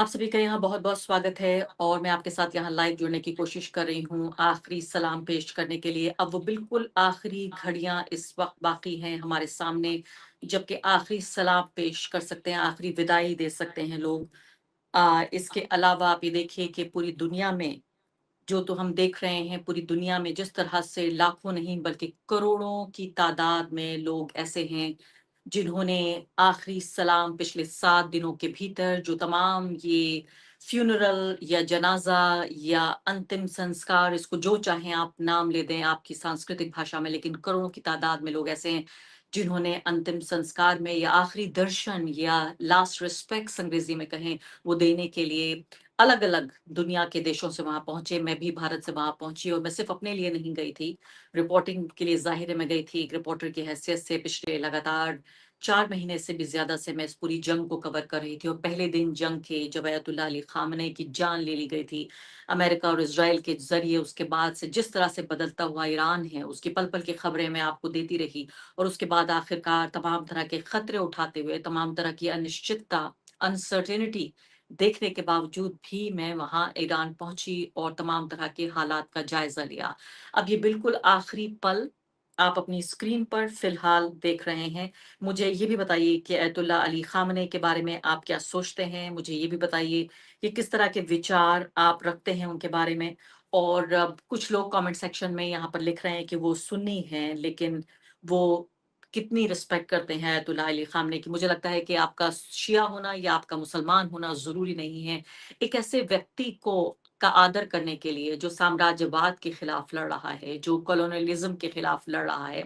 आप सभी का यहाँ बहुत-बहुत स्वागत है और मैं आपके साथ यहाँ लाइव जुड़ने की कोशिश कर रही हूँ, आखिरी सलाम पेश करने के लिए। अब वो बिल्कुल आखिरी घड़ियाँ इस वक़्त बाकी हैं हमारे सामने, जबकि आखिरी सलाम पेश कर सकते हैं, आखिरी विदाई दे सकते हैं लोग। इसके अलावा आप ये देखिए कि पूरी दुनिया में जो तो हम देख रहे हैं, पूरी दुनिया में जिस तरह से लाखों नहीं बल्कि करोड़ों की तादाद में लोग ऐसे हैं जिन्होंने आखिरी सलाम पिछले 7 दिनों के भीतर जो तमाम ये फ्यूनरल या जनाज़ा या अंतिम संस्कार, इसको जो चाहें आप नाम ले दें आपकी सांस्कृतिक भाषा में, लेकिन करोड़ों की तादाद में लोग ऐसे हैं जिन्होंने अंतिम संस्कार में या आखिरी दर्शन या लास्ट रिस्पेक्ट्स अंग्रेजी में कहें, वो देने के लिए अलग-अलग दुनिया के देशों से वहाँ पहुँचे। मैं भी भारत से वहाँ पहुँची और मैं सिर्फ़ अपने लिए नहीं गई थी, रिपोर्टिंग के लिए ज़ाहिर है मैं गई थी एक रिपोर्टर की हैसियत से। पिछले लगातार 4 महीने से भी ज़्यादा से मैं इस पूरी जंग को कवर कर रही थी और पहले दिन जंग थे जब अयतुल्ला अली ख़ामनेई की जान ले ली गई थी, अमेरिका और इज़राइल के ज़रिए। उसके बाद से जिस तरह से बदलता हुआ ईरान है, उसकी पल-पल की खबरें मैं आपको देती रही और उसके बाद आखिरकार तमाम तरह के खतरे उठाते हुए, तमाम तरह की अनिश्चितता, अनसर्टेनिटी देखने के बावजूद भी मैं वहाँ ईरान पहुँची और तमाम तरह के हालात का जायज़ा लिया। अब ये बिल्कुल आखिरी पल आप अपनी स्क्रीन पर फ़िलहाल देख रहे हैं। मुझे ये भी बताइए कि अयतुल्ला अली ख़ामनेई के बारे में आप क्या सोचते हैं? मुझे ये भी बताइए कि किस तरह के विचार आप रखते हैं उनके बारे में? और कुछ लोग कमेंट सेक्शन में यहाँ पर लिख रहे हैं कि वो सुन्नी हैं, लेकिन वो कितनी रिस्पेक्ट करते हैं अयतुल्ला अली ख़ामनेई की। मुझे लगता है कि आपका शिया होना या आपका मुसलमान होना ज़रूरी नहीं है। एक ऐसे व्यक्ति को का आदर करने के लिए जो साम्राज्यवाद के खिलाफ लड़ रहा है, जो कॉलोनियलिज़्म के खिलाफ लड़ रहा है,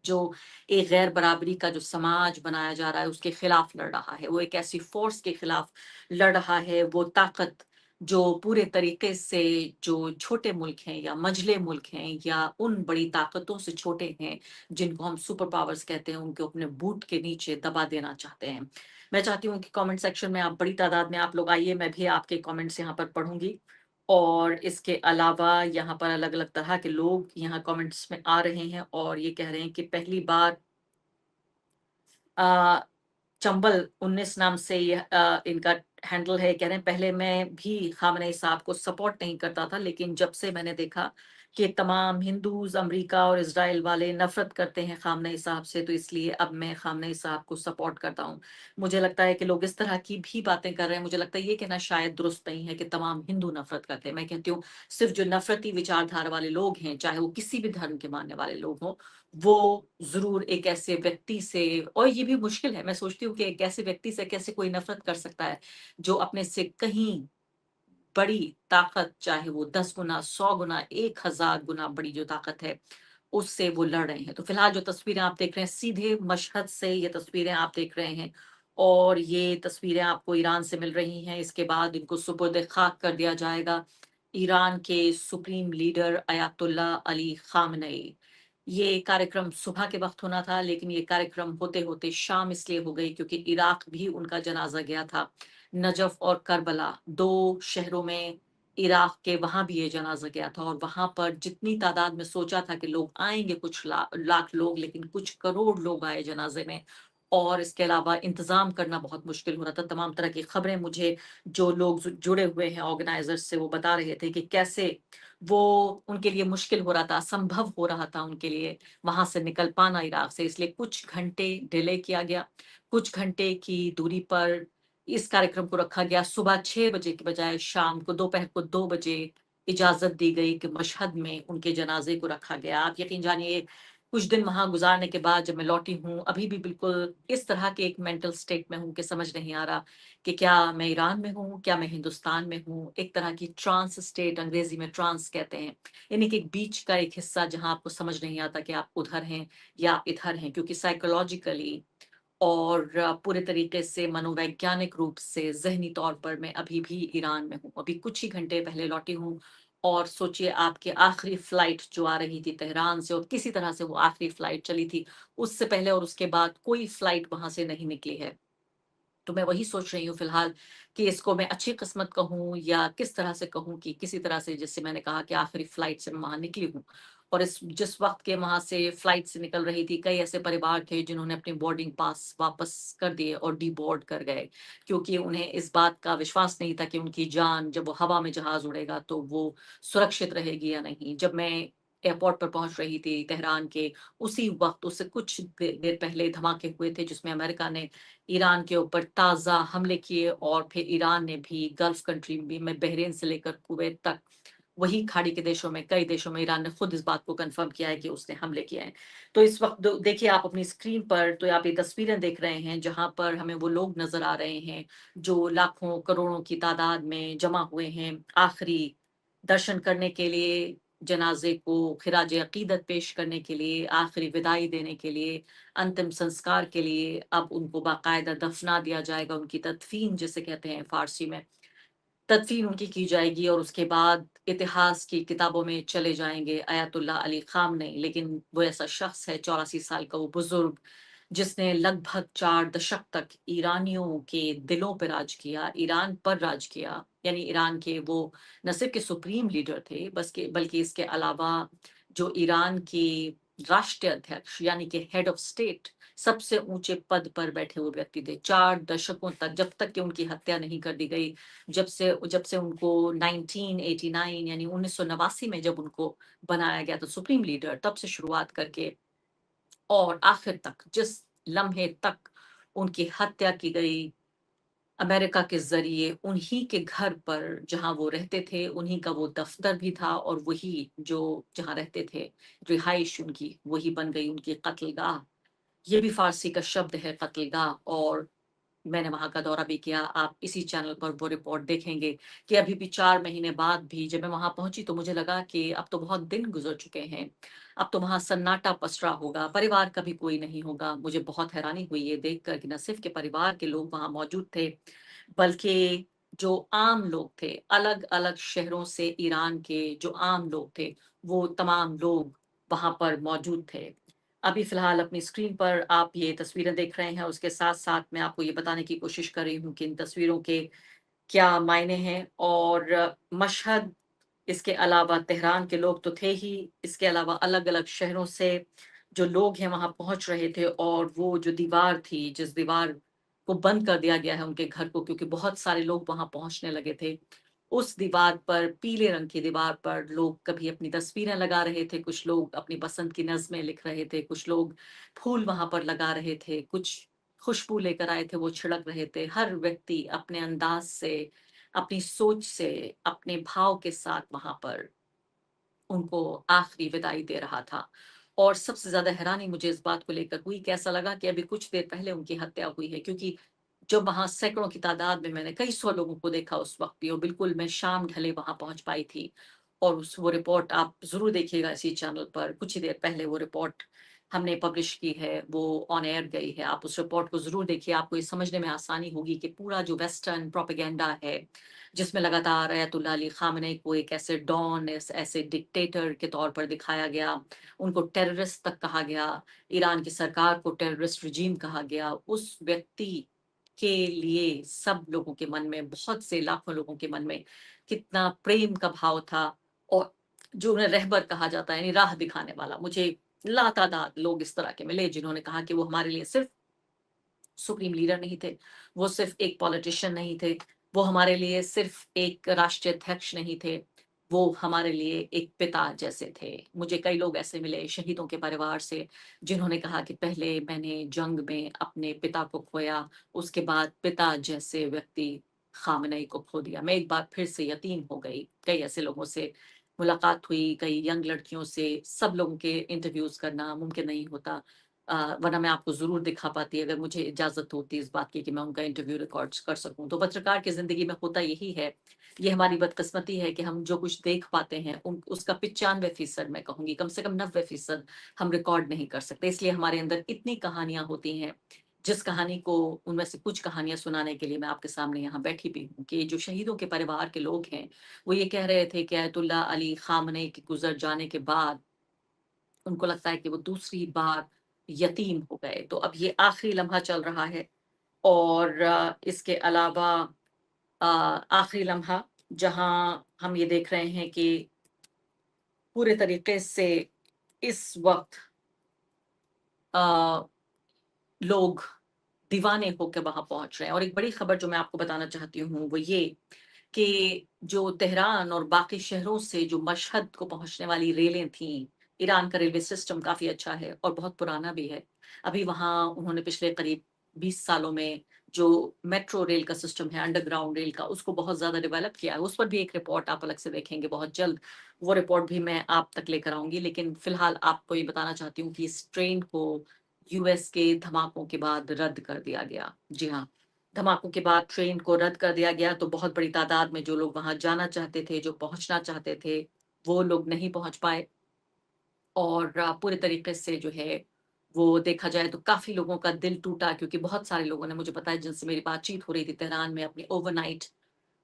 जो एक गैर बराबरी का जो समाज बनाया जा रहा है उसके खिलाफ लड़ रहा है। वो एक ऐसी फ़ोर्स के खिलाफ लड़ रहा है, वो ताकत जो पूरे तरीके से जो छोटे मुल्क हैं या मझले मुल्क हैं या उन बड़ी ताकतों से छोटे हैं, जिनको हम सुपर पावर्स कहते हैं, उनको अपने बूट के नीचे दबा देना चाहते हैं। मैं चाहती हूँ कि कमेंट सेक्शन में आप बड़ी तादाद में आप लोग आइए, मैं भी आपके कमेंट्स यहाँ पर पढ़ूँगी। और इसके अलावा यहाँ पर अलग-अलग तरह के लोग यहाँ कमेंट्स में आ रहे हैं और ये कह रहे हैं कि पहली बार अ, चंबल 19 नाम से ये इनका हैंडल है। कह रहे हैं पहले मैं भी खामनेई साहब को सपोर्ट नहीं करता था, लेकिन जब से मैंने देखा कि तमाम हिंदूज़, अमेरिका और इज़राइल वाले नफ़रत करते हैं खामनेई साहब से, तो इसलिए अब मैं खामनेई साहब को सपोर्ट करता हूँ। मुझे लगता है कि लोग इस तरह की भी बातें कर रहे हैं, मुझे लगता है ये कहना शायद दुरुस्त नहीं है कि तमाम हिंदू नफ़रत करते हैं। मैं कहती हूँ सिर्फ़ जो नफ़रती विचारधारा वाले लोग हैं, चाहे वो किसी भी धर्म के मानने वाले लोग हों, वो ज़रूर एक ऐसे व्यक्ति से, और ये भी मुश्किल है, मैं सोचती हूँ कि एक ऐसे व्यक्ति से कैसे कोई नफ़रत कर सकता है, जो अपने से कहीं बड़ी ताकत, चाहे वो 10 गुना, 100 गुना, 1000 गुना बड़ी जो ताकत है, उससे वो लड़ रहे हैं। तो फिलहाल जो तस्वीरें आप देख रहे हैं, सीधे मशहद से ये तस्वीरें आप देख रहे हैं और ये तस्वीरें आपको ईरान से मिल रही हैं। इसके बाद इनको सुपुर्द-ए-खाक कर दिया जाएगा ईरान के सुप्रीम लीडर अयातुल्ला अली ख़ामनेई। ये कार्यक्रम सुबह के वक़्त होना था, लेकिन ये कार्यक्रम होते-होते शाम इसलिए हो गई क्योंकि इराक भी उनका जनाज़ा गया था। नजफ़ और करबला 2 शहरों में इराक के, वहाँ भी ये जनाज़ा गया था और वहाँ पर जितनी तादाद में सोचा था कि लोग आएँगे, कुछ लाख लोग, लेकिन कुछ करोड़ लोग आए जनाज़े में और इसके अलावा इंतज़ाम करना बहुत मुश्किल हो रहा था। तमाम तरह की खबरें मुझे जो लोग जुड़े हुए हैं ऑर्गेनाइज़र्स से, वो बता रहे थे कि कैसे वो उनके लिए मुश्किल हो रहा था, असंभव हो रहा था उनके लिए वहाँ से निकल पाना इराक से, इसलिए कुछ घंटे डिले किया गया। कुछ घंटे की दूरी पर इस कार्यक्रम को रखा गया। सुबह 6 बजे की बजाय शाम को, दोपहर को 2 बजे इजाज़त दी गई कि मशहद में उनके जनाज़े को रखा गया। आप यकीन जानिए कुछ दिन वहाँ गुज़ारने के बाद जब मैं लौटी हूँ, अभी भी बिल्कुल इस तरह के एक मेंटल स्टेट में हूँ कि समझ नहीं आ रहा कि क्या मैं ईरान में हूँ, क्या मैं हिंदुस्तान में हूँ? एक तरह की ट्रांस स्टेट, अंग्रेज़ी में ट्रांस कहते हैं। यानी कि एक बीच का एक हिस्सा जहाँ आपको समझ नहीं आता कि आप उधर हैं या इधर हैं, क्योंकि साइकोलॉजिकली और पूरे तरीके से मनोवैज्ञानिक रूप से ज़हनी तौर पर मैं अभी भी ईरान में हूँ। अभी कुछ ही घंटे पहले लौटी हूँ और सोचिए आपकी आखिरी फ्लाइट जो आ रही थी तेहरान से, और किसी तरह से वो आखिरी फ्लाइट चली थी, उससे पहले और उसके बाद कोई फ्लाइट वहाँ से नहीं निकली है। तो मैं वही सोच रही हूँ फिलहाल कि इसको मैं अच्छी किस्मत कहूँ या किस तरह से कहूँ कि किसी तरह से, जैसे मैंने कहा कि आखिरी फ्लाइट से मैं वहाँ निकली हूँ। और इस जिस वक्त के वहां से फ्लाइट से निकल रही थी, कई ऐसे परिवार थे जिन्होंने अपने बोर्डिंग पास वापस कर दिए और डीबोर्ड कर गए, क्योंकि उन्हें इस बात का विश्वास नहीं था कि उनकी जान जब वो हवा में जहाज उड़ेगा तो वो सुरक्षित रहेगी या नहीं। जब मैं एयरपोर्ट पर पहुंच रही थी तेहरान के, उसी वक्त उससे कुछ देर पहले धमाके हुए थे जिसमें अमेरिका ने ईरान के ऊपर ताज़ा हमले किए, और फिर ईरान ने भी गल्फ कंट्री में बहरीन से लेकर कुवैत तक, वही खाड़ी के देशों में, कई देशों में ईरान ने खुद इस बात को कंफर्म किया है कि उसने हमले किए हैं। तो इस वक्त देखिए आप अपनी स्क्रीन पर, तो आप ये तस्वीरें देख रहे हैं जहां पर हमें वो लोग नजर आ रहे हैं जो लाखों करोड़ों की तादाद में जमा हुए हैं आखिरी दर्शन करने के लिए, जनाजे को खिराज अकीदत पेश करने के लिए, आखिरी विदाई देने के लिए, अंतिम संस्कार के लिए। अब उनको बाकायदा दफना दिया जाएगा, उनकी तदफीन जिसे कहते हैं फारसी में, तदफीन उनकी की जाएगी और उसके बाद इतिहास की किताबों में चले जाएंगे अयातुल्लाह अली खामनेई। लेकिन वो ऐसा शख्स है, 84 साल का वो बुजुर्ग, जिसने लगभग 4 दशक तक ईरानियों के दिलों पर राज किया, ईरान पर राज किया। यानी ईरान के वो न सिर्फ के सुप्रीम लीडर थे, बस के बल्कि इसके अलावा जो ईरान के राष्ट्रीय अध्यक्ष यानी कि हेड ऑफ स्टेट, सबसे ऊंचे पद पर बैठे हुए व्यक्ति थे 4 दशकों तक, जब तक कि उनकी हत्या नहीं कर दी गई। जब से उनको 1989 यानी 1989 में जब उनको बनाया गया था सुप्रीम लीडर, तब से शुरुआत करके और आखिर तक, जिस लम्हे तक उनकी हत्या की गई अमेरिका के जरिए, उन्हीं के घर पर जहां वो रहते थे, उन्हीं का वो दफ्तर भी था, और वही जो जहां रहते थे, रिहाइश उनकी वही बन गई उनकी कत्लगाह। ये भी फारसी का शब्द है कत्लगाह, और मैंने वहाँ का दौरा भी किया। आप इसी चैनल पर वो रिपोर्ट देखेंगे कि अभी भी 4 महीने बाद भी जब मैं वहाँ पहुँची तो मुझे लगा कि अब तो बहुत दिन गुज़र चुके हैं। अब तो वहाँ सन्नाटा पसरा होगा, परिवार का भी कोई नहीं होगा। मुझे बहुत हैरानी हुई ये देखकर कि न सिर्फ़ के परिवार के लोग वहाँ मौजूद थे, बल्कि जो आम लोग थे, अलग-अलग शहरों से ईरान के जो आम लोग थे, वो तमाम लोग वहाँ पर मौजूद थे। अभी फ़िलहाल अपनी स्क्रीन पर आप ये तस्वीरें देख रहे हैं, उसके साथ-साथ मैं आपको ये बताने की कोशिश कर रही हूँ कि इन तस्वीरों के क्या मायने हैं। और मशहद, इसके अलावा तेहरान के लोग तो थे ही, इसके अलावा अलग-अलग शहरों से जो लोग हैं वहाँ पहुँच रहे थे, और वो जो दीवार थी, जिस दीवार को बंद कर दिया गया है उनके घर को, क्योंकि बहुत सारे लोग वहाँ पहुँचने लगे थे। उस दीवार पर, पीले रंग की दीवार पर लोग कभी अपनी तस्वीरें लगा रहे थे, कुछ लोग अपनी पसंद की नज़्में लिख रहे थे, कुछ लोग फूल वहाँ पर लगा रहे थे, कुछ खुशबू लेकर आए थे, वो छिड़क रहे थे। हर व्यक्ति अपने अंदाज से, अपनी सोच से, अपने भाव के साथ वहाँ पर उनको आखिरी विदाई दे रहा था। और सबसे ज़्यादा हैरानी मुझे इस बात को लेकर हुई कि ऐसा लगा कि अभी कुछ देर पहले उनकी हत्या हुई है, क्योंकि जब वहाँ सैकड़ों की तादाद में मैंने कई सौ लोगों को देखा उस वक़्त भी, और बिल्कुल मैं शाम ढले वहाँ पहुँच पाई थी। और उस वो रिपोर्ट आप ज़रूर देखिएगा इसी चैनल पर, कुछ ही देर पहले वो रिपोर्ट हमने पब्लिश की है, वो ऑन एयर गई है। आप उस रिपोर्ट को ज़रूर देखिए, आपको ये समझने में आसानी होगी कि पूरा जो वेस्टर्न प्रोपेगेंडा है, जिसमें लगातार अयतुल्ला अली खामेनी को एक ऐसे डॉन, ऐसे डिक्टेटर के तौर पर दिखाया गया, उनको टेररिस्ट तक कहा गया, ईरान की सरकार को टेररिस्ट रिजीम कहा गया। उस व्यक्ति के लिए सब लोगों के मन में, बहुत से लाखों लोगों के मन में कितना प्रेम का भाव था। और जो उन्हें रहबर कहा जाता है, यानी राह दिखाने वाला, मुझे लातादात लोग इस तरह के मिले जिन्होंने कहा कि वो हमारे लिए सिर्फ सुप्रीम लीडर नहीं थे, वो सिर्फ एक पॉलिटिशियन नहीं थे, वो हमारे लिए सिर्फ एक राष्ट्रीय अध्यक्ष नहीं थे, वो हमारे लिए एक पिता जैसे थे। मुझे कई लोग ऐसे मिले शहीदों के परिवार से, जिन्होंने कहा कि पहले मैंने जंग में अपने पिता को खोया, उसके बाद पिता जैसे व्यक्ति खामनेई को खो दिया। मैं एक बार फिर से यतीम हो गई। कई ऐसे लोगों से मुलाकात हुई, कई यंग लड़कियों से, सब लोगों के इंटरव्यूज़ करना मुमकिन नहीं होता। वरना मैं आपको ज़रूर दिखा पाती अगर मुझे इजाज़त होती इस बात की कि मैं उनका इंटरव्यू रिकॉर्ड्स कर सकूँ। तो पत्रकार की ज़िंदगी में होता यही है, ये हमारी बदकिस्मती है कि हम जो कुछ देख पाते हैं उन उसका 95% मैं कहूँगी, कम से कम 90% हम रिकॉर्ड नहीं कर सकते। इसलिए हमारे अंदर इतनी कहानियाँ होती हैं, जिस कहानी को, उनमें से कुछ कहानियाँ सुनाने के लिए मैं आपके सामने यहाँ बैठी भी हूँ, कि जो शहीदों के परिवार के लोग हैं, वो ये कह रहे थे कि अयतुल्ला अली खामनेई के गुज़र जाने के बाद उनको लगता है कि वो दूसरी बार यतीम हो गए। तो अब ये आखिरी लम्हा चल रहा है, और इसके अलावा आखिरी लम्हा जहाँ हम ये देख रहे हैं कि पूरे तरीके से इस वक्त अ, लोग दीवाने होकर वहां पहुंच रहे हैं। और एक बड़ी खबर जो मैं आपको बताना चाहती हूँ वो ये कि जो तेहरान और बाकी शहरों से जो मशहद को पहुंचने वाली रेलें थीं, ईरान का रेलवे सिस्टम काफ़ी अच्छा है और बहुत पुराना भी है। अभी वहाँ उन्होंने पिछले करीब 20 सालों में जो मेट्रो रेल का सिस्टम है, अंडरग्राउंड रेल का, उसको बहुत ज़्यादा डेवलप किया है। उस पर भी एक रिपोर्ट आप अलग से देखेंगे बहुत जल्द। वो रिपोर्ट भी मैं आप तक लेकर आऊँगी। लेकिन फ़िलहाल आपको ये बताना चाहती हूँ कि इस ट्रेन को यूएस के धमाकों के बाद रद्द कर दिया गया। जी हाँ। धमाकों के बाद ट्रेन को रद्द कर दिया गया, तो बहुत बड़ी तादाद में जो लोग वहां जाना चाहते थे, जो पहुंचना चाहते थे, वो लोग नहीं पहुंच पाए। और पूरे तरीके से जो है वो देखा जाए तो काफी लोगों का दिल टूटा, क्योंकि बहुत सारे लोगों ने मुझे बताया जिनसे मेरी बातचीत हो रही थी तेहरान में, अपनी ओवरनाइट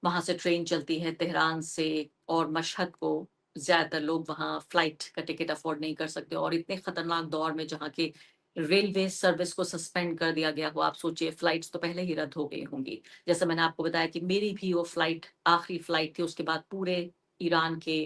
वहां से ट्रेन चलती है तेहरान से और मशहद को। ज्यादातर लोग वहां फ्लाइट का टिकट अफोर्ड नहीं कर सकते, और इतने खतरनाक दौर में जहाँ के रेलवे सर्विस को सस्पेंड कर दिया गया हो, आप सोचिए फ्लाइट्स तो पहले ही रद्द हो गई होंगी। जैसे मैंने आपको बताया कि मेरी भी वो फ्लाइट आखिरी फ्लाइट थी, उसके बाद पूरे ईरान के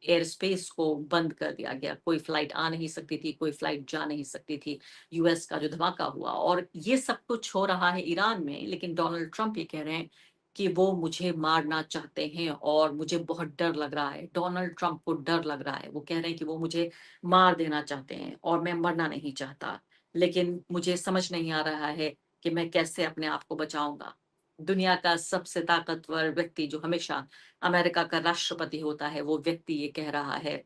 एयर स्पेस को बंद कर दिया गया। कोई फ्लाइट आ नहीं सकती थी, कोई फ्लाइट जा नहीं सकती थी। यूएस का जो धमाका हुआ, और ये सब कुछ हो रहा है ईरान में, लेकिन डोनाल्ड ट्रंप ये कह रहे हैं कि वो मुझे मारना चाहते हैं और मुझे बहुत डर लग रहा है। डोनाल्ड ट्रंप को डर लग रहा है, वो कह रहे हैं कि वो मुझे मार देना चाहते हैं और मैं मरना नहीं चाहता। लेकिन मुझे समझ नहीं आ रहा है कि मैं कैसे अपने आप को बचाऊंगा। दुनिया का सबसे ताकतवर व्यक्ति जो हमेशा अमेरिका का राष्ट्रपति होता है, वो व्यक्ति ये कह रहा है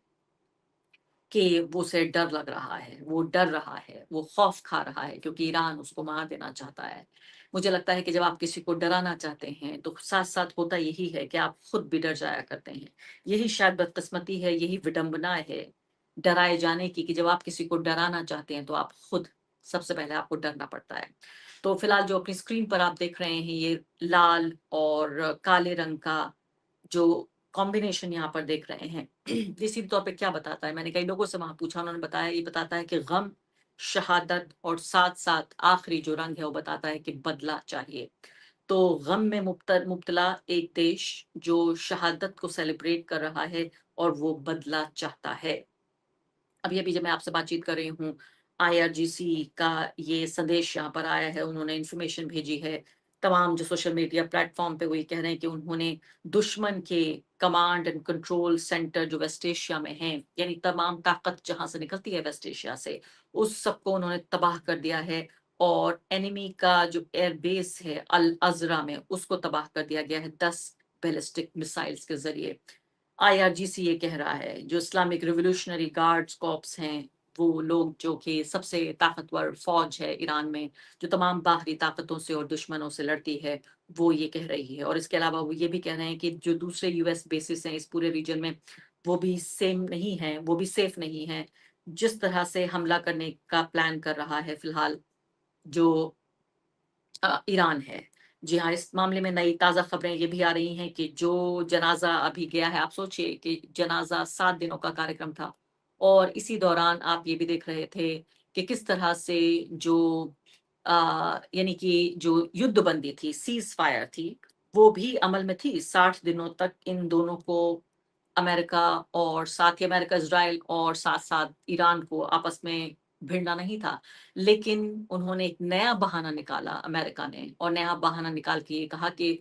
कि वो उसे डर लग रहा है, वो डर रहा है, वो खौफ खा रहा है, क्योंकि ईरान उसको मार देना चाहता है। मुझे लगता है कि जब आप किसी को डराना चाहते हैं, तो साथ-साथ होता यही है कि आप खुद भी डर जाया करते हैं। यही शायद बदकिस्मती है, यही विडंबना है डराए जाने की, कि जब आप किसी को डराना चाहते हैं, तो आप खुद सबसे पहले आपको डरना पड़ता है। तो फिलहाल जो अपनी स्क्रीन पर आप देख रहे हैं, ये लाल और काले रंग का जो कॉम्बिनेशन यहाँ पर देख रहे हैं, ये सीधे तौर पे क्या बताता है? मैंने कई लोगों से वहाँ पूछा, उन्होंने बताया ये बताता है कि गम, शहादत और साथ-साथ आखिरी जो रंग है वो बताता है कि बदला चाहिए। तो गम में मुब्तला एक देश जो शहादत को सेलिब्रेट कर रहा है और वो बदला चाहता है। अभी-अभी जब मैं आपसे बातचीत कर रही हूँ, आईआरजीसी का ये संदेश यहाँ पर आया है, उन्होंने इन्फॉर्मेशन भेजी है। तमाम जो सोशल मीडिया प्लेटफ़ॉर्म पे वो ये कह रहे हैं कि उन्होंने दुश्मन के कमांड एंड कंट्रोल सेंटर जो वेस्ट एशिया में हैं, यानी तमाम ताकत जहाँ से निकलती है वेस्ट एशिया से, उस सबको उन्होंने तबाह कर दिया है। और एनिमी का जो एयर बेस है अल अज़रा में, उसको तबाह कर दिया गया है 10 बैलिस्टिक मिसाइल्स के ज़रिए। आईआरजीसी ये कह रहा है, जो इस्लामिक रिवॉल्यूशनरी गार्ड्स कॉर्प्स हैं, वो लोग जो कि सबसे ताकतवर फौज है ईरान में, जो तमाम बाहरी ताकतों से और दुश्मनों से लड़ती है, वो ये कह रही है। और इसके अलावा वो ये भी कह रहे हैं कि जो दूसरे यूएस बेसिस हैं इस पूरे रीजन में, वो भी सेम नहीं हैं, वो भी सेफ नहीं हैं। जिस तरह से हमला करने का प्लान कर रहा है फिलहाल जो ईरान है। जी हाँ, इस मामले में नई ताज़ा खबरें ये भी आ रही हैं कि जो जनाज़ा अभी गया है, आप सोचिए कि जनाज़ा 7 दिनों का कार्यक्रम था, और इसी दौरान आप ये भी देख रहे थे कि किस तरह से जो यानी कि जो युद्धबंदी थी, सीज़ फायर थी, वो भी अमल में थी। 60 दिनों तक इन दोनों को, अमेरिका और साथ ही अमेरिका, इज़राइल और साथ-साथ ईरान को आपस में भिड़ना नहीं था। लेकिन उन्होंने एक नया बहाना निकाला अमेरिका ने, और नया बहाना निकाल के ये कहा कि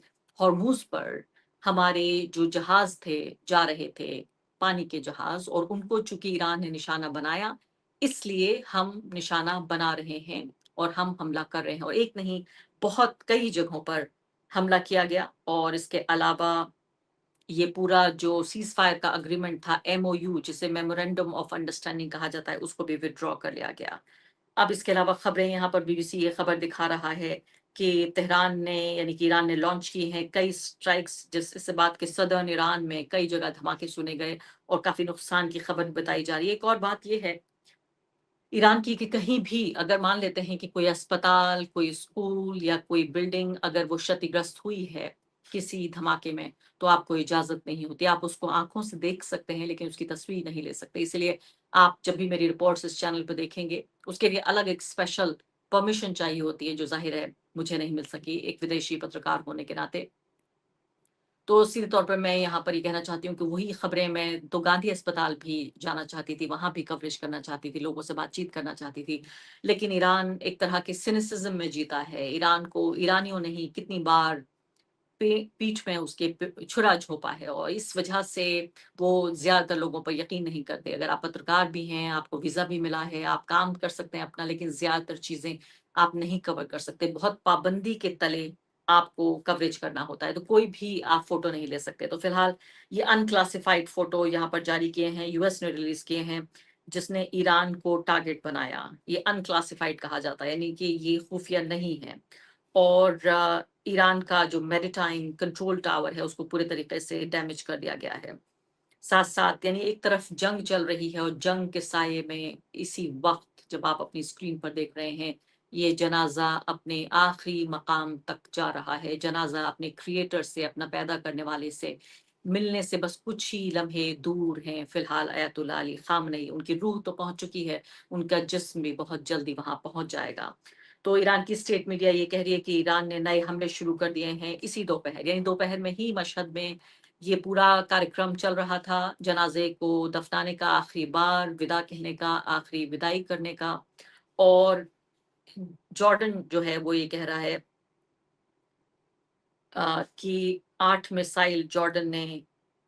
हॉर्मूज़ पर हमारे जो जहाज़ थे, जा रहे थे, पानी के जहाज़, और उनको चूँकि ईरान ने निशाना बनाया, इसलिए हम निशाना बना रहे हैं और हम हमला कर रहे हैं। और एक नहीं, बहुत कई जगहों पर हमला किया गया। और इसके अलावा ये पूरा जो सीज़ फायर का एग्रीमेंट था, एमओयू, जिसे मेमोरेंडम ऑफ अंडरस्टैंडिंग कहा जाता है, उसको भी विथड्रॉ कर लिया गया। अब इसके अलावा खबरें यहाँ पर बीबीसी ये खबर दिखा रहा है कि तेहरान ने, यानी कि ईरान ने लॉन्च की हैं कई स्ट्राइक्स, जिससे बात के सदर्न ईरान में कई जगह धमाके सुने गए और काफ़ी नुकसान की खबर बताई जा रही है। एक और बात ये है ईरान की कि कहीं भी अगर मान लेते हैं कि कोई अस्पताल, कोई स्कूल या कोई बिल्डिंग अगर वो क्षतिग्रस्त हुई है किसी धमाके में, तो आपको इजाज़त नहीं होती। आप उसको आँखों से देख सकते हैं, लेकिन उसकी तस्वीर नहीं ले सकते। इसलिए आप जब भी मेरी रिपोर्ट्स इस चैनल पे देखेंगे, उसके लिए अलग एक स्पेशल परमिशन चाहिए होती है, जो ज़ाहिर है मुझे नहीं मिल सकी एक विदेशी पत्रकार होने के नाते। तो सीधे तौर पर मैं यहाँ पर ये कहना चाहती हूँ कि वही खबरें मैं तो गांधी अस्पताल भी जाना चाहती थी, वहाँ भी कवरेज करना चाहती थी, लोगों से बातचीत करना चाहती थी। लेकिन ईरान एक तरह के सिनिसिज़्म में जीता है। ईरान को ईरानियों ने ही कितनी बार पीठ में उसके छुरा घोंपा है और इस वजह से वो ज़्यादातर लोगों पर यकीन नहीं करते। अगर आप पत्रकार भी हैं, आपको वीज़ा भी मिला है, आप काम कर सकते हैं अपना, लेकिन ज़्यादातर चीज़ें आप नहीं कवर कर सकते। बहुत पाबंदी के तले आपको कवरेज करना होता है, तो कोई भी आप फ़ोटो नहीं ले सकते। तो फ़िलहाल ये अनक्लासिफाइड फ़ोटो यहाँ पर जारी किए हैं, यूएस ने रिलीज़ किए हैं, जिसने ईरान को टारगेट बनाया। ये अनक्लासिफाइड कहा जाता है, यानी कि ये खुफिया नहीं है। और ईरान का जो मैरीटाइम कंट्रोल टावर है उसको पूरे तरीके से डैमेज कर दिया गया है। साथ-साथ यानी एक तरफ जंग चल रही है और जंग के साये में इसी वक़्त जब आप अपनी स्क्रीन पर देख रहे हैं, ये जनाज़ा अपने आखिरी मकाम तक जा रहा है। जनाज़ा अपने क्रिएटर से, अपना पैदा करने वाले से मिलने से बस कुछ ही लम्हे दूर हैं। फ़िलहाल अयतुल्ला अली ख़ामनेई, उनकी रूह तो पहुँच चुकी है, उनका जिस्म भी बहुत जल्दी वहाँ पहुँच जाएगा। तो ईरान की स्टेट मीडिया ये कह रही है कि ईरान ने नए हमले शुरू कर दिए हैं इसी दोपहर, यानी दोपहर में ही मशहद में ये पूरा कार्यक्रम चल रहा था, जनाज़े को दफ़नाने का, आखिरी बार विदा कहने का, आखिरी विदाई करने का। और जॉर्डन जो है वो ये कह रहा है कि 8 मिसाइल जॉर्डन ने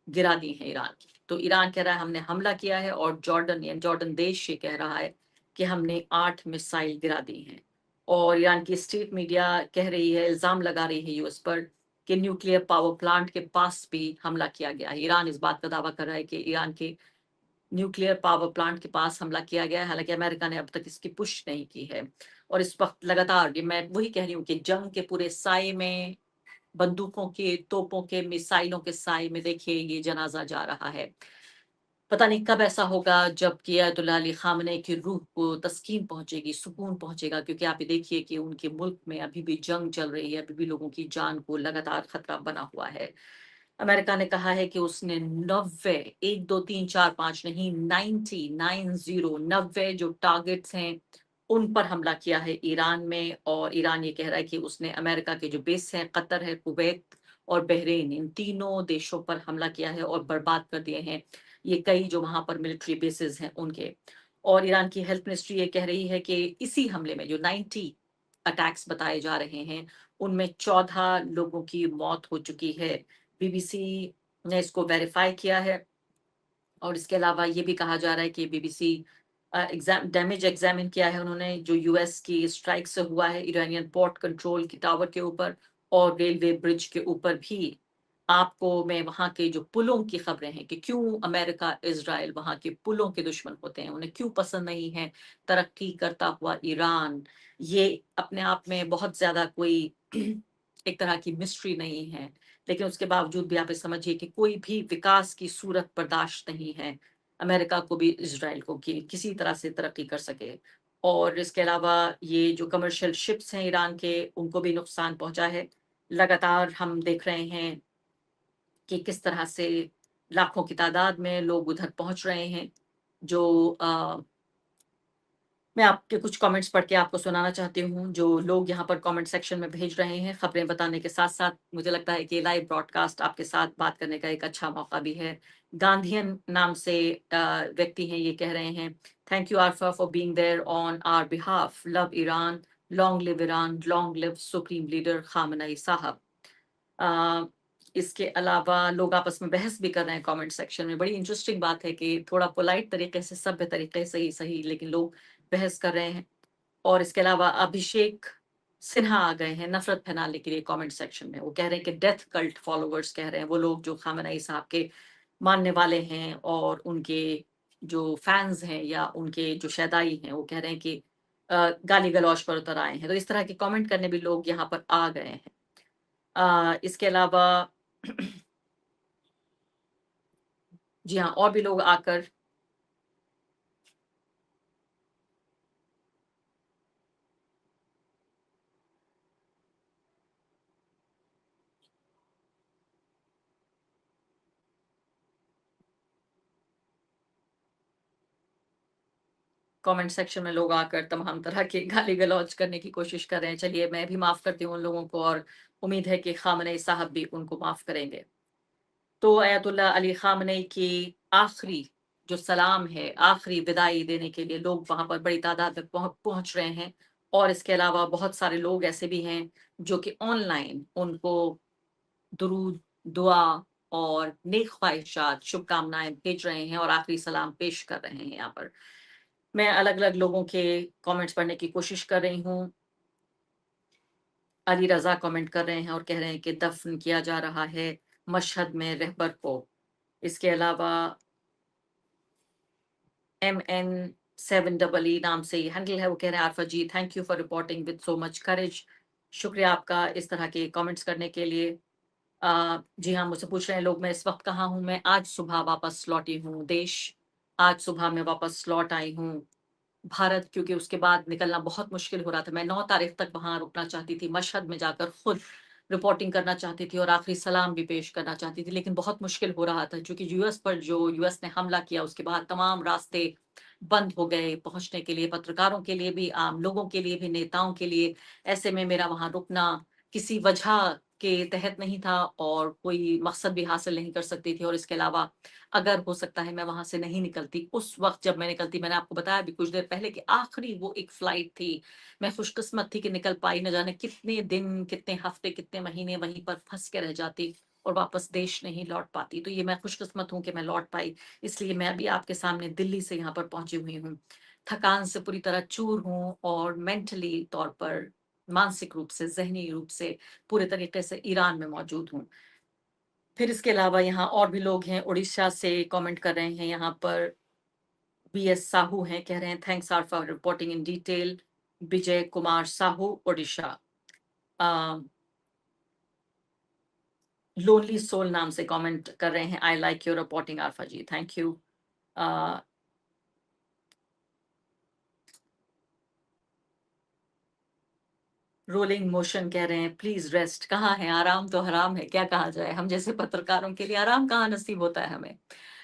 गिरा दी हैं ईरान की। तो ईरान कह रहा है हमने हमला किया है और जॉर्डन यानी जॉर्डन देश ये कह रहा है कि हमने 8 मिसाइल गिरा दी हैं। और ईरान की स्टेट मीडिया कह रही है, इल्ज़ाम लगा रही है यूएस पर कि न्यूक्लियर पावर प्लांट के पास भी हमला किया गया है। ईरान इस बात का दावा कर रहा है कि ईरान के न्यूक्लियर पावर प्लांट के पास हमला किया गया है, हालाँकि अमेरिका ने अब तक इसकी पुष्टि नहीं की है। और इस वक़्त लगातार ये मैं वही कह रही हूँ कि जंग के पूरे साये में बंदूकों के, तोपों के, मिसाइलों के साए में देखिए ये जनाज़ा जा रहा है। पता नहीं कब ऐसा होगा जब कि अयतुल्ला अली ख़ामनेई की रूह को तस्कीन पहुँचेगी, सुकून पहुँचेगा, क्योंकि आप ये देखिए कि उनके मुल्क में अभी भी जंग चल रही है, अभी भी लोगों की जान को लगातार खतरा बना हुआ है। अमेरिका ने कहा है कि उसने 90 1, 2, 3, 4, 5 नहीं 90 जो टारगेट्स हैं, उन पर हमला किया है ईरान में। और ईरान ये कह रहा है कि उसने अमेरिका के जो बेस हैं, कतर है, कुवैत और बहरीन, इन तीनों देशों पर हमला किया है और बर्बाद कर दिए हैं ये कई जो वहाँ पर मिलिट्री बेसेस हैं उनके। और ईरान की हेल्थ मिनिस्ट्री ये कह रही है कि इसी हमले में जो 90 अटैक्स बताए जा रहे हैं, उनमें 14 लोगों की मौत हो चुकी है। बीबीसी ने इसको वेरीफाई किया है। और इसके अलावा ये भी कहा जा रहा है कि बीबीसी डैमेज एग्जामिन किया है उन्होंने, जो यूएस की स्ट्राइक से हुआ है इरानियन पोर्ट कंट्रोल की टावर के ऊपर और रेलवे ब्रिज के ऊपर भी। आपको मैं वहाँ के जो पुलों की खबरें हैं कि क्यों अमेरिका इजराइल वहाँ के पुलों के दुश्मन होते हैं, उन्हें क्यों पसंद नहीं है तरक्की करता हुआ ईरान। ये अपने आप में बहुत ज्यादा कोई एक तरह की मिस्ट्री नहीं है, लेकिन उसके बावजूद भी आप ये समझिए कि कोई भी विकास की सूरत बर्दाश्त नहीं है अमेरिका को भी इज़राइल को कि किसी तरह से तरक्की कर सके। और इसके अलावा ये जो कमर्शियल शिप्स हैं ईरान के, उनको भी नुकसान पहुँचा है। लगातार हम देख रहे हैं कि किस तरह से लाखों की तादाद में लोग उधर पहुँच रहे हैं। जो मैं आपके कुछ कमेंट्स पढ़ के आपको सुनाना चाहती हूँ, जो लोग यहाँ पर कमेंट सेक्शन में भेज रहे हैं, खबरें बताने के साथ-साथ मुझे लगता है कि लाइव ब्रॉडकास्ट आपके साथ बात करने का एक अच्छा मौका भी है। गांधीयन नाम से व्यक्ति हैं, ये कह रहे हैं, thank you Arfa for being there on our behalf, love Iran, long live supreme leader Khamenei साहब। अ, इसके अलावा लोग आपस में बहस भी कर रहे हैं कमेंट सेक्शन में। बड़ी इंटरेस्टिंग बात है कि थोड़ा पोलाइट तरीके से, सभ्य तरीके से ही सही, लेकिन लोग बहस कर रहे हैं। और इसके अलावा अभिषेक सिन्हा आ गए हैं नफरत फैलाने के लिए कमेंट सेक्शन में। वो कह रहे हैं कि डेथ कल्ट फॉलोवर्स कह रहे हैं, वो लोग जो खामेनेई साहब के मानने वाले हैं और उनके जो फैन्स हैं या उनके जो शैदाई हैं, वो कह रहे हैं कि गाली गलौज पर उतर आए हैं। तो इस तरह के कमेंट करने भी लोग यहाँ पर आ गए हैं। इसके अलावा जी हाँ, और भी लोग आकर कमेंट सेक्शन में लोग आकर तमाम तरह के गाली गलौज करने की कोशिश कर रहे हैं। चलिए मैं भी माफ़ करती हूँ उन लोगों को और उम्मीद है कि ख़ामनेई साहब भी उनको माफ़ करेंगे। तो अयातुल्ला अली खामनेई की आखिरी जो सलाम है, आखिरी विदाई देने के लिए लोग वहाँ पर बड़ी तादाद में पहुँच रहे हैं और इसके अलावा बहुत सारे लोग ऐसे भी हैं जो कि ऑनलाइन उनको दुरूद, दुआ और नेक ख्वाहिशात, शुभकामनाएँ भेज रहे हैं और आखिरी सलाम पेश कर रहे हैं यहाँ पर। मैं अलग-अलग लोगों के कमेंट्स पढ़ने की कोशिश कर रही हूँ। अली रज़ा कमेंट कर रहे हैं और कह रहे हैं कि दफ़न किया जा रहा है मशहद में रहबर को। इसके अलावा MN7EE नाम से ये हैंडल है, वो कह रहे हैं Arfa ji thank you for reporting with so much courage. शुक्रिया आपका इस तरह के कमेंट्स करने के लिए। जी हाँ, मुझसे पूछ रहे हैं लोग मैं इस वक़्त कहाँ हूँ? मैं आज सुबह वापस लौटी हूँ देश। आज सुबह मैं वापस लौट आई हूँ भारत, क्योंकि उसके बाद निकलना बहुत मुश्किल हो रहा था। मैं 9 तारीख तक वहाँ रुकना चाहती थी, मशहद में जाकर खुद रिपोर्टिंग करना चाहती थी और आखिरी सलाम भी पेश करना चाहती थी, लेकिन बहुत मुश्किल हो रहा था क्योंकि यूएस पर जो यूएस ने हमला किया उसके बाद तमाम रास्ते बंद हो गए पहुँचने के लिए, पत्रकारों के लिए भी, आम लोगों के लिए भी, नेताओं के लिए। ऐसे में मेरा वहाँ रुकना किसी वजह के तहत नहीं था और कोई मकसद भी हासिल नहीं कर सकती थी और इसके अलावा अगर हो सकता है मैं वहाँ से नहीं निकलती, उस वक़्त जब मैं निकलती, मैंने आपको बताया अभी कुछ देर पहले कि आखिरी वो एक फ्लाइट थी। मैं खुशकिस्मत थी कि निकल पाई, न जाने कितने दिन, कितने हफ़्ते, कितने महीने वहीं पर फँस के रह जाती और वापस देश नहीं लौट पाती। तो ये मैं खुशकिस्मत हूँ कि मैं लौट पाई, इसलिए मैं अभी आपके सामने दिल्ली से यहाँ पर पहुँची हुई हूँ। थकान से पूरी तरह चूर हूँ और मेंटली तौर पर, मानसिक रूप से, ज़हनी रूप से पूरे तरीके से ईरान में मौजूद हूँ। फिर इसके अलावा यहाँ और भी लोग हैं, उड़ीसा से कमेंट कर रहे हैं यहाँ पर। बीएस साहू हैं, कह रहे हैं थैंक्स आर for reporting in detail. Vijay Kumar Sahu, Odisha. Lonely soul नाम से कमेंट कर रहे हैं I like your reporting Arfa ji, thank you. Rolling motion कह रहे हैं प्लीज रेस्ट, कहाँ है आराम, तो हराम है, क्या कहा जाए, हम जैसे पत्रकारों के लिए आराम कहाँ नसीब होता है हमें।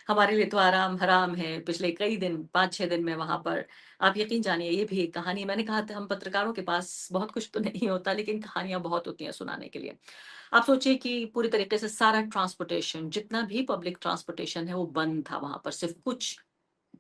हमारे लिए तो आराम हराम है। पिछले कई दिन, 5-6 दिन में वहां पर, आप यकीन जानिए ये भी एक कहानी है। मैंने कहा था हम पत्रकारों के पास बहुत कुछ तो नहीं होता लेकिन कहानियां बहुत होती हैं सुनाने के लिए। आप सोचिए कि पूरी तरीके से सारा ट्रांसपोर्टेशन, जितना भी पब्लिक ट्रांसपोर्टेशन है वो बंद था वहां पर। सिर्फ कुछ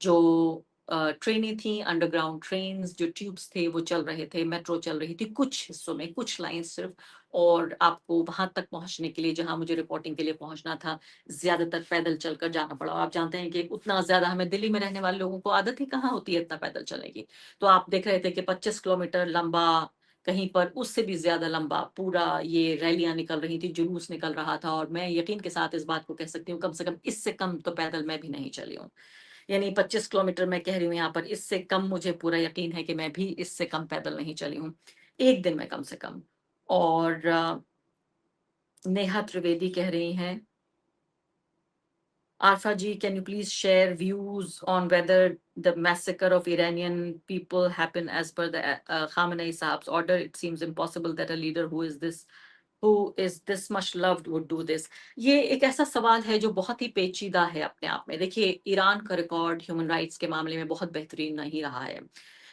जो ट्रेनें थी, अंडरग्राउंड ट्रेन्स, जो ट्यूब्स थे वो चल रहे थे, मेट्रो चल रही थी कुछ हिस्सों में, कुछ लाइन सिर्फ। और आपको वहां तक पहुंचने के लिए जहां मुझे रिपोर्टिंग के लिए पहुंचना था, ज्यादातर पैदल चलकर जाना पड़ा। आप जानते हैं कि उतना ज्यादा हमें दिल्ली में रहने वाले लोगों को आदत ही कहाँ होती है इतना पैदल चलने की। तो आप देख रहे थे कि 25 किलोमीटर लंबा, कहीं पर उससे भी ज्यादा लंबा पूरा ये रैलियां निकल रही थी, जुलूस निकल रहा था। और मैं यकीन के साथ इस बात को कह सकती हूँ कम से कम इससे कम तो पैदल मैं भी नहीं चली हूँ। यानी 25 किलोमीटर मैं कह रही हूँ यहाँ पर, इससे कम मुझे पूरा यकीन है कि मैं भी इससे कम पैदल नहीं चली हूँ, एक दिन में कम से कम। और नेहा त्रिवेदी कह रही हैं Arfa ji, can you please share views on whether the massacre of Iranian people happened as per the Khamenei Saab's order? It seems impossible that a leader who is this much loved would do this. ये एक ऐसा सवाल है जो बहुत ही पेचीदा है अपने आप में। देखिए, ईरान का रिकॉर्ड ह्यूमन राइट्स के मामले में बहुत बेहतरीन नहीं रहा है।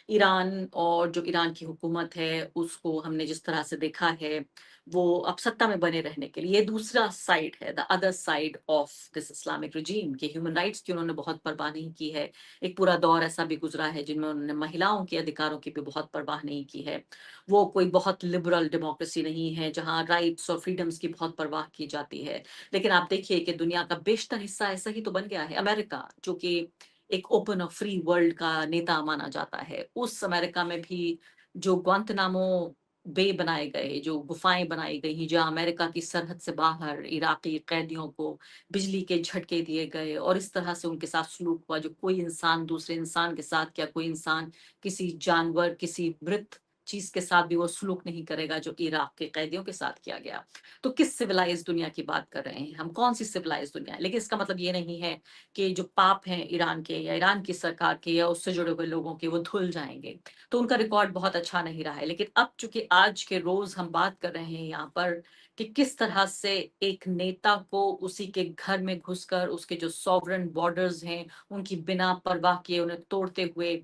ईरान और जो ईरान की हुकूमत है उसको हमने जिस तरह से देखा है, वो अब सत्ता में बने रहने के लिए, ये दूसरा साइड है, the other side of this Islamic regime, के ह्यूमन राइट्स की उन्होंने बहुत परवाह नहीं की है। एक पूरा दौर ऐसा भी गुजरा है जिनमें उन्होंने महिलाओं के अधिकारों की भी बहुत परवाह नहीं की है। वो कोई बहुत लिबरल डेमोक्रेसी नहीं है जहाँ राइट्स और फ्रीडम्स की बहुत परवाह की जाती है। लेकिन आप देखिए कि दुनिया का बेशतर हिस्सा ऐसा ही तो बन गया है। अमेरिका, जो कि एक ओपन और फ्री वर्ल्ड का नेता माना जाता है, उस अमेरिका में भी जो ग्वांतनामो बे बनाए गए, जो गुफाएं बनाई गई जहां अमेरिका की सरहद से बाहर इराकी कैदियों को बिजली के झटके दिए गए और इस तरह से उनके साथ सलूक हुआ जो कोई इंसान दूसरे इंसान के साथ, क्या कोई इंसान किसी जानवर, किसी मृत चीज के साथ भी वो सलूक नहीं करेगा जो इराक के कैदियों के साथ किया गया। तो किस सिविलाइज दुनिया की बात कर रहे हैं हम, कौन सी सिविलाइज दुनिया है? लेकिन इसका मतलब ये नहीं है कि जो पाप हैं ईरान के या ईरान की सरकार के या उससे जुड़े हुए लोगों के वो धुल जाएंगे। तो उनका रिकॉर्ड बहुत अच्छा नहीं रहा है। लेकिन अब चूंकि आज के रोज हम बात कर रहे हैं यहाँ पर कि किस तरह से एक नेता को उसी के घर में घुसकर उसके जो सॉवरन बॉर्डर्स हैं उनकी बिना परवाह किए उन्हें तोड़ते हुए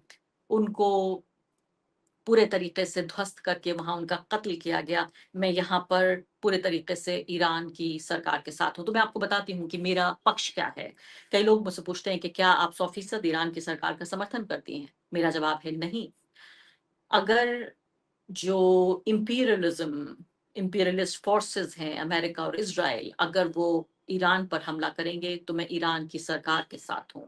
उनको पूरे तरीके से ध्वस्त करके वहाँ उनका कत्ल किया गया। मैं यहाँ पर पूरे तरीके से ईरान की सरकार के साथ हूँ। तो मैं आपको बताती हूँ कि मेरा पक्ष क्या है। कई लोग मुझसे पूछते हैं कि क्या आप 100% ईरान की सरकार का समर्थन करती हैं? मेरा जवाब है नहीं। अगर जो इम्पीरियलिज्म इम्पीरियलिस्ट फोर्सेस हैं अमेरिका और इज़राइल, अगर वो ईरान पर हमला करेंगे तो मैं ईरान की सरकार के साथ हूँ।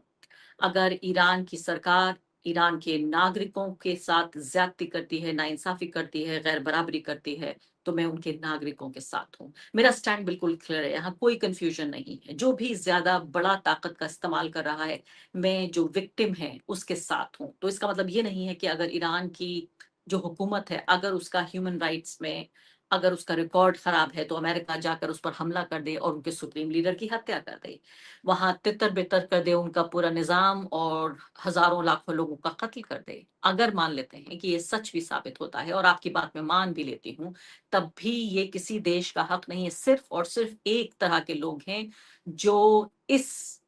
अगर ईरान की सरकार ईरान के नागरिकों के साथ ज्यादती करती है, नाइंसाफी करती है, गैर बराबरी करती है, तो मैं उनके नागरिकों के साथ हूँ। मेरा स्टैंड बिल्कुल क्लियर है, यहाँ कोई कंफ्यूजन नहीं है। जो भी ज्यादा बड़ा ताकत का इस्तेमाल कर रहा है, मैं जो विक्टिम है उसके साथ हूँ। तो इसका मतलब ये नहीं है कि अगर ईरान की जो हुकूमत है, अगर उसका ह्यूमन राइट्स में अगर उसका रिकॉर्ड खराब है, तो अमेरिका जाकर उस पर हमला कर दे और उनके सुप्रीम लीडर की हत्या कर दे, वहां तितर बितर कर दे उनका पूरा निजाम और हजारों लाखों लोगों का कत्ल कर दे। अगर मान लेते हैं कि ये सच भी साबित होता है, और आपकी बात में मान भी लेती हूँ, तब भी ये किसी देश का हक नहीं है। सिर्फ और सिर्फ एक तरह के लोग हैं जो इस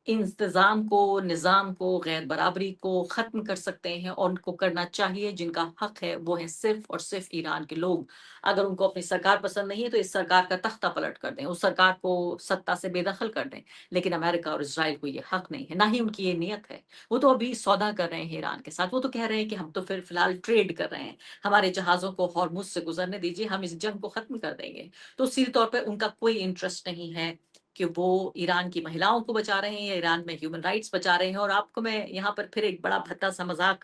इंतज़ाम को, निज़ाम को, गैर बराबरी को ख़त्म कर सकते हैं, और उनको करना चाहिए। जिनका हक है वो है सिर्फ़ और सिर्फ़ ईरान के लोग। अगर उनको अपनी सरकार पसंद नहीं है तो इस सरकार का तख्ता पलट कर दें, उस सरकार को सत्ता से बेदखल कर दें। लेकिन अमेरिका और इज़राइल को ये हक नहीं है, ना ही उनकी ये नियत है। वो तो अभी सौदा कर रहे हैं ईरान के साथ। वो तो कह रहे हैं कि हम तो फिर फ़िलहाल ट्रेड कर रहे हैं, हमारे जहाज़ों को हॉर्मुज़ से गुज़रने दीजिए, हम इस जंग को ख़त्म कर देंगे। तो सीधे तौर पे उनका कोई इंटरेस्ट नहीं है कि वो ईरान की महिलाओं को बचा रहे हैं या ईरान में ह्यूमन राइट्स बचा रहे हैं। और आपको मैं यहाँ पर फिर एक बड़ा भद्दा सा मजाक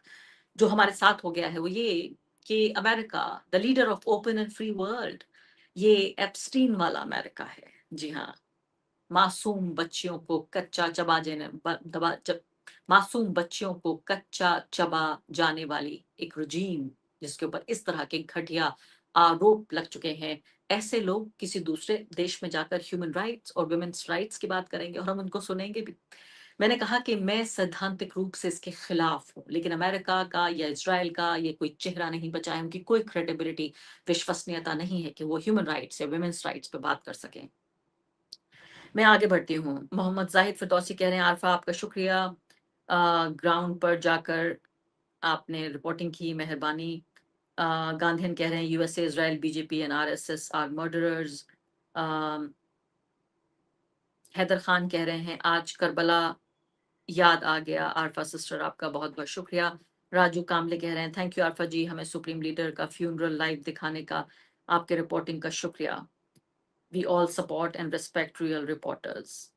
जो हमारे साथ हो गया है वो ये कि America, the leader of open and free world, ये एप्स्टीन वाला अमेरिका है। जी हाँ, मासूम बच्चियों को कच्चा चबा जाने दबा जब मासूम बच्चियों को कच्चा चबा जाने वाली एक रजीम, जिसके ऊपर इस तरह के घटिया आरोप लग चुके हैं। ऐसे लोग किसी दूसरे देश में जाकर ह्यूमन राइट्स और वुमेन्स राइट्स की बात करेंगे और हम उनको सुनेंगे भी। मैंने कहा कि मैं सैद्धांतिक रूप से इसके खिलाफ हूँ, लेकिन अमेरिका का या इज़राइल का ये कोई चेहरा नहीं बचा है, उनकी कोई क्रेडिबिलिटी, विश्वसनीयता नहीं है कि वो ह्यूमन राइट्स या वुमेन्स राइट्स पे बात कर सकें। मैं आगे बढ़ती हूँ। मोहम्मद ज़ाहिद फिरदौसी कह रहे हैं, आरफ़ा आपका शुक्रिया। ग्राउंड पर जाकर आपने रिपोर्टिंग की, मेहरबानी। गांधीयन कह रहे हैं USA, Israel, BJP and RSS are murderers. Uh, Haider Khan कह रहे हैं आज करबला याद आ गया। आरफा सिस्टर आपका बहुत बहुत शुक्रिया। राजू कामले कह रहे हैं थैंक यू आरफा जी, हमें सुप्रीम लीडर का फ्यूनरल लाइव दिखाने का, आपके रिपोर्टिंग का शुक्रिया। We all support and respect real reporters.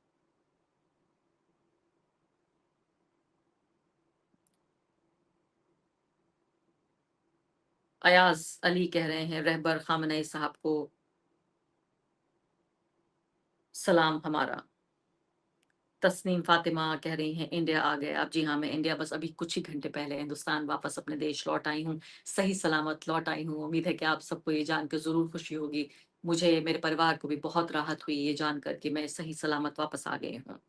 Ayaz Ali कह रहे हैं रहबर खामनई साहब को सलाम हमारा। तस्नीम फातिमा कह रही हैं इंडिया आ गए आप। जी हाँ, मैं इंडिया बस अभी कुछ ही घंटे पहले हिंदुस्तान वापस अपने देश लौट आई हूँ, सही सलामत लौट आई हूँ। उम्मीद है कि आप सबको ये जानकर जरूर खुशी होगी। मुझे, मेरे परिवार को भी बहुत राहत हुई ये जानकर कि मैं सही सलामत वापस आ गई हूँ।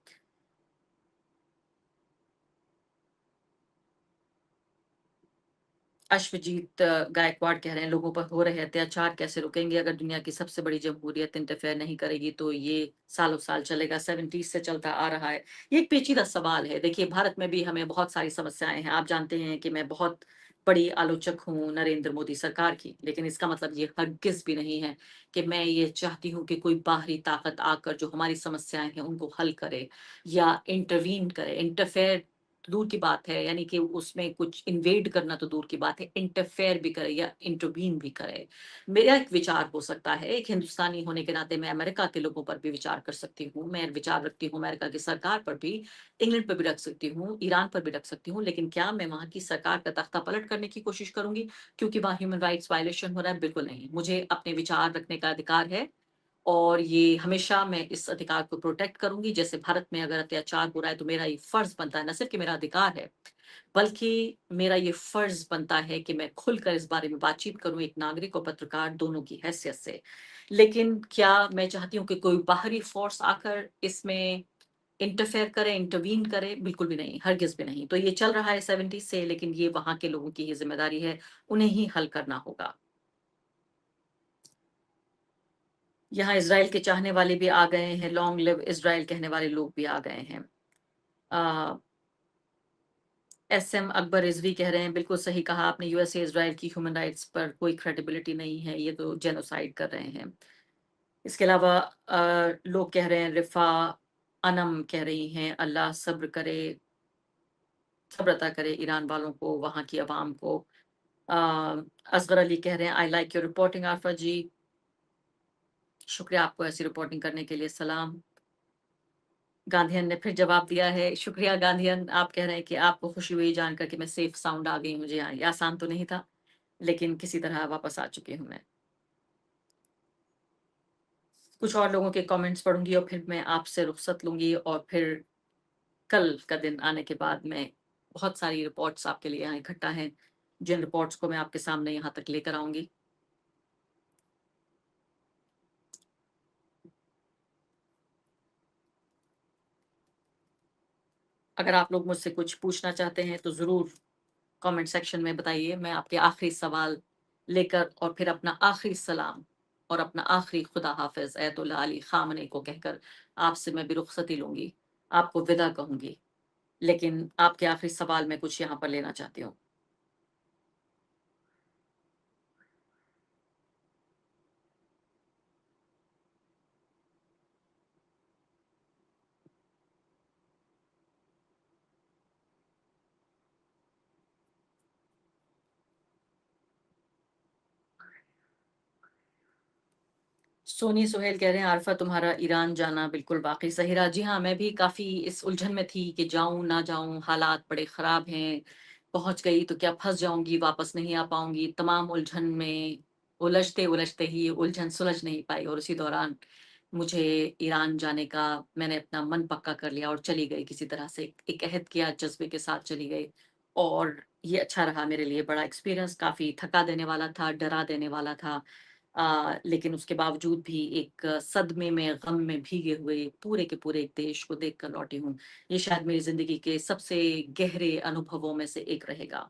अश्वजीत गायकवाड़ कह रहे हैं लोगों पर हो रहे अत्याचार कैसे रुकेंगे? अगर दुनिया की सबसे बड़ी जमहूरियत इंटरफेयर नहीं करेगी तो ये सालों साल चलेगा। 70 से चलता आ रहा है। ये एक पेचीदा सवाल है। देखिए, भारत में भी हमें बहुत सारी समस्याएं हैं। आप जानते हैं कि मैं बहुत बड़ी आलोचक हूँ नरेंद्र मोदी सरकार की, लेकिन इसका मतलब ये हरगिज भी नहीं है कि मैं ये चाहती हूँ कि कोई बाहरी ताकत आकर जो हमारी समस्याएं हैं उनको हल करे या इंटरवीन करे। इंटरफेयर तो दूर की बात है, यानी कि उसमें कुछ इन्वेड करना तो दूर की बात है, इंटरफेयर भी करे या इंटरवीन भी करे। मेरा एक विचार हो सकता है, एक हिंदुस्तानी होने के नाते मैं अमेरिका के लोगों पर भी विचार कर सकती हूँ, मैं विचार रखती हूँ अमेरिका की सरकार पर भी, इंग्लैंड पर भी रख सकती हूँ, ईरान पर भी रख सकती हूँ। लेकिन क्या मैं वहां की सरकार का तख्ता पलट करने की कोशिश करूंगी क्योंकि वहां ह्यूमन राइट्स वायलेशन हो रहा है? बिल्कुल नहीं। मुझे अपने विचार रखने का अधिकार है और ये हमेशा मैं इस अधिकार को प्रोटेक्ट करूंगी। जैसे भारत में अगर अत्याचार हो रहा है तो मेरा ये फर्ज बनता है, न सिर्फ कि मेरा अधिकार है, बल्कि मेरा ये फर्ज बनता है कि मैं खुलकर इस बारे में बातचीत करूं, एक नागरिक और पत्रकार दोनों की हैसियत से। लेकिन क्या मैं चाहती हूँ कि कोई बाहरी फोर्स आकर इसमें इंटरफेयर करे, इंटरवीन करे? बिल्कुल भी नहीं, हरगिज भी नहीं। तो ये चल रहा है 70 से, लेकिन ये वहां के लोगों की ही जिम्मेदारी है, उन्हें ही हल करना होगा। यहाँ इज़राइल के चाहने वाले भी आ गए हैं, लॉन्ग लिव इज़राइल कहने वाले लोग भी आ गए हैं। अ, एसएम अकबर रिजवी कह रहे हैं, बिल्कुल सही कहा आपने, यूएसए इज़राइल की ह्यूमन राइट्स पर कोई क्रेडिबिलिटी नहीं है, ये तो जेनोसाइड कर रहे हैं। इसके अलावा लोग कह रहे हैं, रिफ़ा अनम कह रही हैं, अल्लाह सब्र करे, सब्र अता करे ईरान वालों को, वहाँ की अवाम को। अ, असगर अली कह रहे हैं, I like your reporting Arfa ji, शुक्रिया आपको ऐसी रिपोर्टिंग करने के लिए, सलाम। गांधीयन ने फिर जवाब दिया है, शुक्रिया गांधीयन, आप कह रहे हैं कि आपको खुशी हुई जानकर कि मैं सेफ साउंड आ गई हूँ। जी हाँ, ये आसान तो नहीं था, लेकिन किसी तरह वापस आ चुकी हूँ मैं। कुछ और लोगों के कमेंट्स पढ़ूँगी और फिर मैं आपसे रुखसत लूँगी, और फिर कल का दिन आने के बाद मैं बहुत सारी रिपोर्ट्स आपके लिए यहाँ इकट्ठा हैं, जिन रिपोर्ट्स को मैं आपके सामने यहाँ तक लेकर आऊँगी। अगर आप लोग मुझसे कुछ पूछना चाहते हैं तो ज़रूर कमेंट सेक्शन में बताइए। मैं आपके आखिरी सवाल लेकर और फिर अपना आखिरी सलाम और अपना आखिरी खुदा हाफ़िज़ अयतुल्ला अली ख़ामनी को कहकर आपसे मैं भी रुखसती लूँगी, आपको विदा कहूँगी। लेकिन आपके आखिरी सवाल मैं कुछ यहाँ पर लेना चाहती हूँ। सोनी सोहेल कह रहे हैं, आरफ़ा तुम्हारा ईरान जाना बिल्कुल वाक़ई सही रहा। जी हाँ, मैं भी काफ़ी इस उलझन में थी कि जाऊँ, ना जाऊँ, हालात बड़े ख़राब हैं। पहुँच गई तो क्या फँस जाऊँगी, वापस नहीं आ पाऊँगी। तमाम उलझन में उलझते-उलझते ही उलझन सुलझ नहीं पाई, और उसी दौरान मुझे ईरान जाने का मैंने अपना मन पक्का कर लिया और चली गई किसी तरह से। एक अहद किया, जज़्बे के साथ चली गई, और ये अच्छा रहा मेरे लिए, बड़ा एक्सपीरियंस, काफ़ी थका देने वाला था, डरा देने वाला था। लेकिन उसके बावजूद भी एक सदमे में, गम में भीगे हुए पूरे के पूरे एक देश को देख कर लौटी हूँ। ये शायद मेरी ज़िंदगी के सबसे गहरे अनुभवों में से एक रहेगा।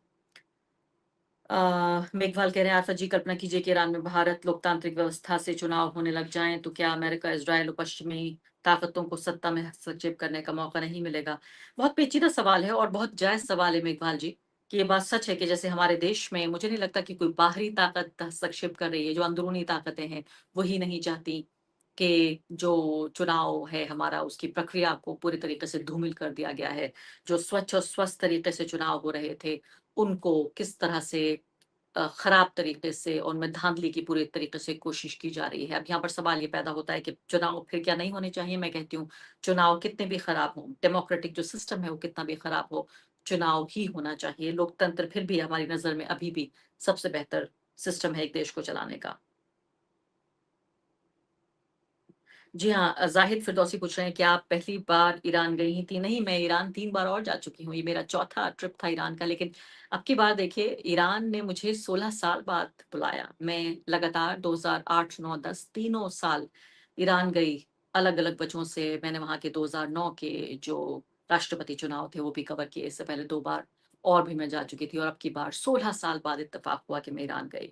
मेघवाल कह रहे हैं, आफत जी कल्पना कीजिए कि ईरान में भारत लोकतांत्रिक व्यवस्था से चुनाव होने लग जाएँ, तो क्या अमेरिका, इज़राइल और पश्चिमी ताकतों को सत्ता में हस्तक्षेप करने का मौका नहीं मिलेगा? बहुत पेचीदा सवाल है और बहुत जायज़ सवाल है मेघवाल जी, कि ये बात सच है कि जैसे हमारे देश में मुझे नहीं लगता कि कोई बाहरी ताकत हस्तक्षेप कर रही है, जो अंदरूनी ताकतें हैं, वही नहीं चाहती कि जो चुनाव है हमारा, उसकी प्रक्रिया को पूरी तरीके से धूमिल कर दिया गया है। जो स्वच्छ और स्वस्थ तरीके से चुनाव हो रहे थे, उनको किस तरह से खराब तरीके से उनमें धाँधली की पूरी तरीके से कोशिश की जा रही है। अब यहाँ पर सवाल ये पैदा होता है कि चुनाव फिर क्या नहीं होने चाहिए? मैं कहती हूँ, चुनाव कितने भी खराब हों, डेमोक्रेटिक जो सिस्टम है वो कितना भी खराब हो, चुनाव ही होना चाहिए। लोकतंत्र फिर भी हमारी नज़र में अभी भी सबसे बेहतर सिस्टम है एक देश को चलाने का। जी हाँ, ज़ाहिद फ़िरदौसी पूछ रहे हैं कि आप पहली बार ईरान गई ही थी? नहीं, मैं ईरान 3 बार और जा चुकी हूँ, ये मेरा चौथा ट्रिप था ईरान का। लेकिन अब की बार देखिए, ईरान ने मुझे 16 साल बाद बुलाया। मैं लगातार 2008, 9, 10 तीनों साल ईरान गई, अलग-अलग वजहों से। मैंने वहाँ के 2009 के जो राष्ट्रपति चुनाव थे, वो भी कवर किए। इससे पहले 2 बार और भी मैं जा चुकी थी, और अब की बार 16 साल बाद इत्तेफ़ाक हुआ कि मैं ईरान गई।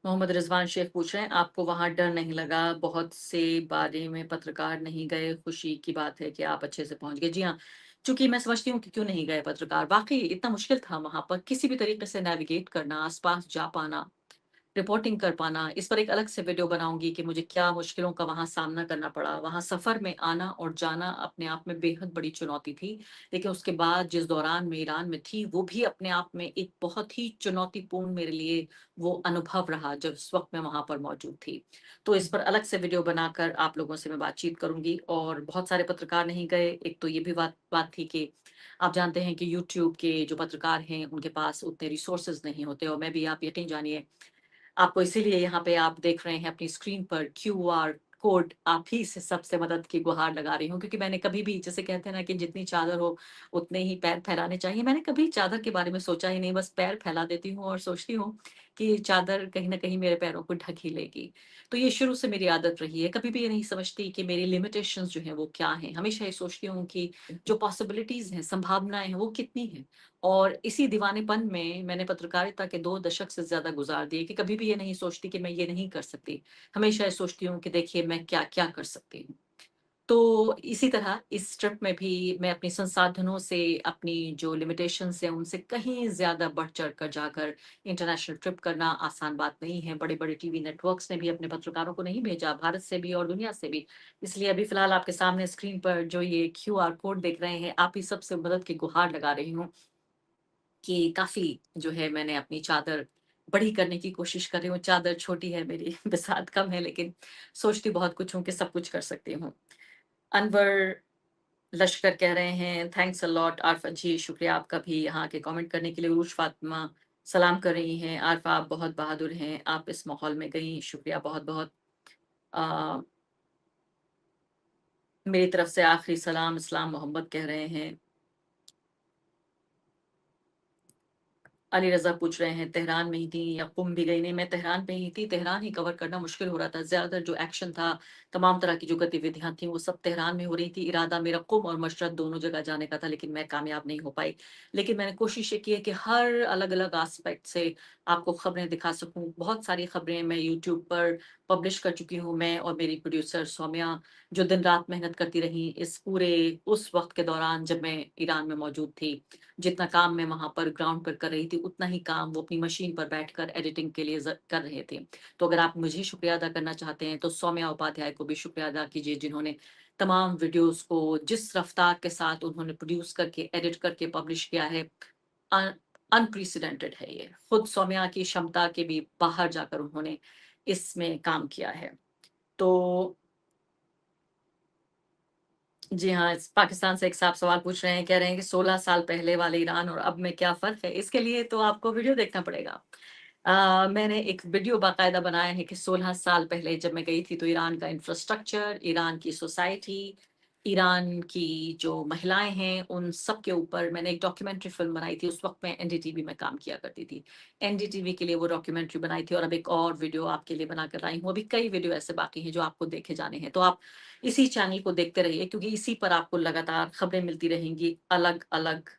मोहम्मद रिज़वान शेख पूछ रहे हैं, आपको वहाँ डर नहीं लगा? बहुत से बारे में पत्रकार नहीं गए, खुशी की बात है कि आप अच्छे से पहुँच गए। जी हाँ, चूँकि मैं समझती हूँ कि क्यों नहीं गए पत्रकार, वाक़ई इतना मुश्किल था वहाँ पर किसी भी तरीके से नेविगेट करना, आस-पास जा पाना, रिपोर्टिंग कर पाना। इस पर एक अलग से वीडियो बनाऊँगी कि मुझे क्या मुश्किलों का वहाँ सामना करना पड़ा। वहाँ सफ़र में आना और जाना अपने आप में बेहद बड़ी चुनौती थी। लेकिन उसके बाद जिस दौरान मैं ईरान में थी, वो भी अपने आप में एक बहुत ही चुनौतीपूर्ण मेरे लिए वो अनुभव रहा, जब उस वक़्त मैं वहाँ पर मौजूद थी। तो इस पर अलग से वीडियो बनाकर आप लोगों से मैं बातचीत करूँगी, और बहुत सारे पत्रकार नहीं गए। एक तो ये भी बात बात थी कि आप जानते हैं कि यूट्यूब के जो पत्रकार हैं, उनके पास उतने रिसोर्सेज़ नहीं होते, और मैं भी, आप यकीन जानिए, आपको इसीलिए यहाँ पे आप देख रहे हैं अपनी स्क्रीन पर क्यूआर कोड, आप ही से सबसे मदद की गुहार लगा रही हूँ, क्योंकि मैंने कभी भी, जैसे कहते हैं ना कि जितनी चादर हो उतने ही पैर फैलाने चाहिए, मैंने कभी चादर के बारे में सोचा ही नहीं, बस पैर फैला देती हूँ और सोचती हूँ कि ये चादर कहीं न कहीं मेरे पैरों को ढक ही लेगी। तो ये शुरू से मेरी आदत रही है। कभी भी ये नहीं समझती कि मेरी लिमिटेशंस जो हैं वो क्या हैं? हमेशा ये सोचती हूँ कि जो पॉसिबिलिटीज़ हैं, संभावनाएँ हैं वो कितनी हैं? और इसी दीवानेपन में मैंने पत्रकारिता के 2 दशक से ज़्यादा गुज़ार दिए कि कभी भी ये नहीं सोचती कि मैं ये नहीं कर सकती। हमेशा ये सोचती हूँ कि देखिए मैं क्या-क्या कर सकती हूँ। तो इसी तरह इस ट्रिप में भी मैं अपने संसाधनों से अपनी जो लिमिटेशंस हैं उनसे कहीं ज़्यादा बढ़-चढ़ कर जाकर इंटरनेशनल ट्रिप करना आसान बात नहीं है। बड़े-बड़े टीवी नेटवर्क्स ने भी अपने पत्रकारों को नहीं भेजा, भारत से भी और दुनिया से भी। इसलिए अभी फ़िलहाल आपके सामने स्क्रीन पर जो ये क्यूआर कोड देख रहे हैं, आप ही सबसे मदद की गुहार लगा रही हूँ कि काफ़ी जो है मैंने अपनी चादर बड़ी करने की कोशिश कर रही हूँ। चादर छोटी है मेरी, बिसात कम है लेकिन सोचती बहुत कुछ हूँ कि सब कुछ कर सकती हूँ। अनवर लश्कर कह रहे हैं thanks a lot Arfa ji, शुक्रिया आपका भी यहाँ आके कमेंट करने के लिए। उरूज फातिमा सलाम कर रही हैं, आरफा आप बहुत बहादुर हैं, आप इस माहौल में गई, शुक्रिया बहुत-बहुत। अ, मेरी तरफ से आखिरी सलाम इस्लाम मोहम्मद कह रहे हैं। अली रज़ा पूछ रहे हैं तेहरान में ही थी या कुम भी गई? नहीं, मैं तेहरान पे ही थी। तेहरान ही कवर करना मुश्किल हो रहा था। ज़्यादातर जो एक्शन था, तमाम तरह की जो गतिविधियाँ थी, वो सब तेहरान में हो रही थी। इरादा मेरा कुम और मशरक़ दोनों जगह जाने का था, लेकिन मैं कामयाब नहीं हो पाई। लेकिन मैंने कोशिश ये की है कि हर अलग-अलग एस्पेक्ट से आपको खबरें दिखा सकूँ। बहुत सारी खबरें मैं यूट्यूब पर पब्लिश कर चुकी हूँ, मैं और मेरी प्रोड्यूसर सौम्या, जो दिन-रात मेहनत करती रहीं इस पूरे उस वक़्त के दौरान जब मैं ईरान में मौजूद थी। जितना काम मैं वहाँ पर ग्राउंड पर कर रही थी, उतना ही काम वो अपनी मशीन पर बैठकर एडिटिंग के लिए कर रहे थे। तो अगर आप मुझे शुक्रिया अदा करना चाहते हैं, तो सौम्या उपाध्याय को भी शुक्रिया अदा कीजिए, जिन्होंने तमाम वीडियोज़ को जिस रफ्तार के साथ उन्होंने प्रोड्यूस करके, एडिट करके पब्लिश किया है, अ, अनप्रेसिडेंटेड है ये। खुद सौम्या की क्षमता के भी बाहर जाकर उन्होंने इसमें काम किया है। तो जी हाँ, इस पाकिस्तान से एक साहब सवाल पूछ रहे हैं, कह रहे हैं कि 16 साल पहले वाले ईरान और अब में क्या फ़र्क है? इसके लिए तो आपको वीडियो देखना पड़ेगा। मैंने एक वीडियो बाकायदा बनाया है कि 16 साल पहले जब मैं गई थी तो ईरान का इंफ्रास्ट्रक्चर, ईरान की सोसाइटी, ईरान की जो महिलाएँ हैं, उन सब के ऊपर मैंने एक डॉक्यूमेंट्री फ़िल्म बनाई थी। उस वक़्त मैं एनडीटीवी में काम किया करती थी। एनडीटीवी के लिए वो डॉक्यूमेंट्री बनाई थी और अब एक और वीडियो आपके लिए बना कर लाई हूँ। अभी कई वीडियो ऐसे बाकी हैं जो आपको देखे जाने हैं। तो आप इसी चैनल को देखते रहिए, क्योंकि इसी पर आपको लगातार खबरें मिलती रहेंगी, अलग-अलग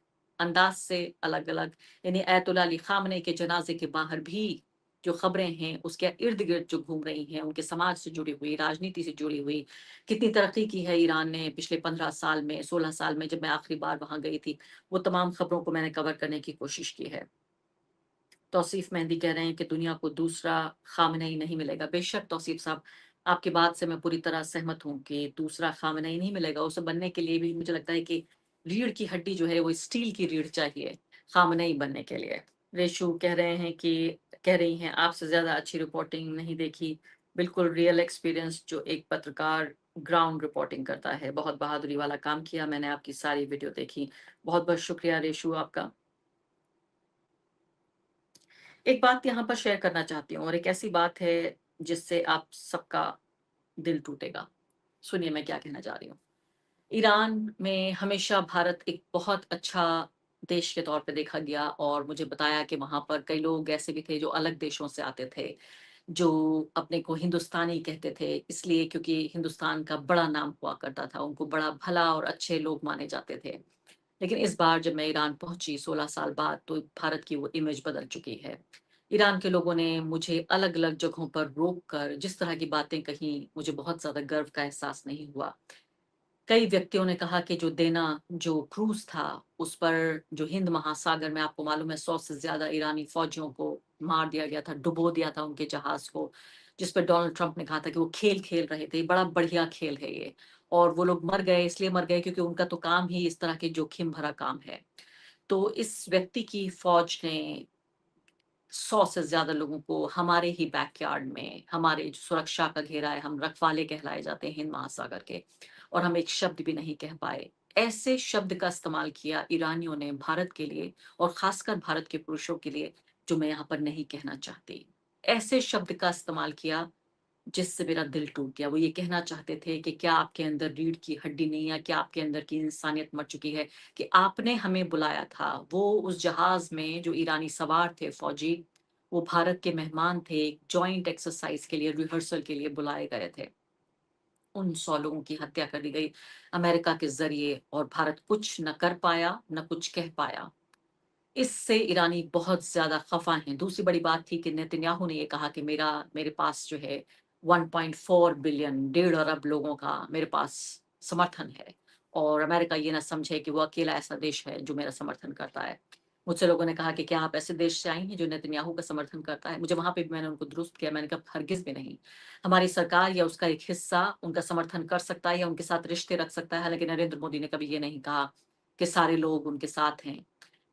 अंदाज़ से, अलग-अलग, यानी अयतुल्ला अली ख़ामनेई के जनाज़े के बाहर भी जो खबरें हैं, उसके इर्द-गिर्द जो घूम रही हैं, उनके समाज से जुड़ी हुई, राजनीति से जुड़ी हुई, कितनी तरक्की की है ईरान ने पिछले 15 साल में, 16 साल में जब मैं आखिरी बार वहाँ गई थी, वो तमाम खबरों को मैंने कवर करने की कोशिश की है। तौसीफ मेहंदी कह रहे हैं कि दुनिया को दूसरा ख़ामनेई नहीं मिलेगा। बेशक तौसीफ साहब, आपकी बात से मैं पूरी तरह सहमत हूँ कि दूसरा ख़ामनेई नहीं मिलेगा। उसे बनने के लिए भी मुझे लगता है कि रीढ़ की हड्डी जो है वो स्टील की रीढ़ चाहिए, ख़ामनेई बनने के लिए। रेशु कह रहे हैं कि कह रही हैं आपसे ज़्यादा अच्छी रिपोर्टिंग नहीं देखी। बिल्कुल रियल एक्सपीरियंस जो एक पत्रकार ग्राउंड रिपोर्टिंग करता है। बहुत बहादुरी वाला काम किया, मैंने आपकी सारी वीडियो देखी। बहुत-बहुत शुक्रिया रेशु आपका। एक बात यहाँ पर शेयर करना चाहती हूँ और एक ऐसी बात है जिससे आप सबका दिल टूटेगा। सुनिए मैं क्या कहना चाह रही हूँ। ईरान में हमेशा भारत एक बहुत अच्छा देश के तौर पे देखा गया और मुझे बताया कि वहाँ पर कई लोग ऐसे भी थे जो अलग देशों से आते थे, जो अपने को हिंदुस्तानी कहते थे इसलिए क्योंकि हिंदुस्तान का बड़ा नाम हुआ करता था, उनको बड़ा भला और अच्छे लोग माने जाते थे। लेकिन इस बार जब मैं ईरान पहुंची 16 साल बाद, तो भारत की वो इमेज बदल चुकी है। ईरान के लोगों ने मुझे अलग-अलग जगहों पर रोक कर जिस तरह की बातें कहीं, मुझे बहुत ज़्यादा गर्व का एहसास नहीं हुआ। कई व्यक्तियों ने कहा कि जो क्रूज़ था, उस पर जो हिंद महासागर में आपको मालूम है 100 से ज़्यादा ईरानी फ़ौजियों को मार दिया गया था, डुबो दिया था उनके जहाज़ को, जिस पर डोनाल्ड ट्रंप ने कहा था कि वो खेल खेल रहे थे, बड़ा बढ़िया खेल है ये। और वो लोग मर गए, इसलिए मर गए क्योंकि उनका तो काम ही इस तरह के जोखिम भरा काम है। तो इस व्यक्ति की फ़ौज ने 100 से ज़्यादा लोगों को हमारे ही बैकयार्ड में, हमारे जो सुरक्षा का घेरा है, हम रखवाले कहलाए जाते हैं हिंद महासागर के, और हम एक शब्द भी नहीं कह पाए। ऐसे शब्द का इस्तेमाल किया ईरानियों ने भारत के लिए और ख़ासकर भारत के पुरुषों के लिए, जो मैं यहाँ पर नहीं कहना चाहती। ऐसे शब्द का इस्तेमाल किया जिससे मेरा दिल टूट गया। वो ये कहना चाहते थे कि क्या आपके अंदर रीढ़ की हड्डी नहीं है? क्या आपके अंदर की इंसानियत मर चुकी है कि आपने हमें बुलाया था? वो उस जहाज़ में जो ईरानी सवार थे फ़ौजी, वो भारत के मेहमान थे, एक जॉइंट एक्सरसाइज के लिए, रिहर्सल के लिए बुलाए गए थे। उन 100 लोगों की हत्या कर दी गई अमेरिका के ज़रिए, और भारत कुछ न कर पाया, न कुछ कह पाया। इससे ईरानी बहुत ज़्यादा ख़फ़ा हैं। दूसरी बड़ी बात थी कि नेतन्याहू ने ये कहा कि मेरे पास जो है 1.4 बिलियन, 1.5 अरब लोगों का मेरे पास समर्थन है, और अमेरिका ये ना समझे कि वो अकेला ऐसा देश है जो मेरा समर्थन करता है। मुझसे लोगों ने कहा कि क्या आप ऐसे देश से आई हैं जो नेतन्याहू का समर्थन करता है? मुझे वहाँ पे भी मैंने उनको दुरुस्त किया, मैंने कहा हरगिज़ भी नहीं। हमारी सरकार या उसका एक हिस्सा उनका समर्थन कर सकता है या उनके साथ रिश्ते रख सकता है। हालाँकि नरेंद्र मोदी ने कभी ये नहीं कहा कि सारे लोग उनके साथ हैं।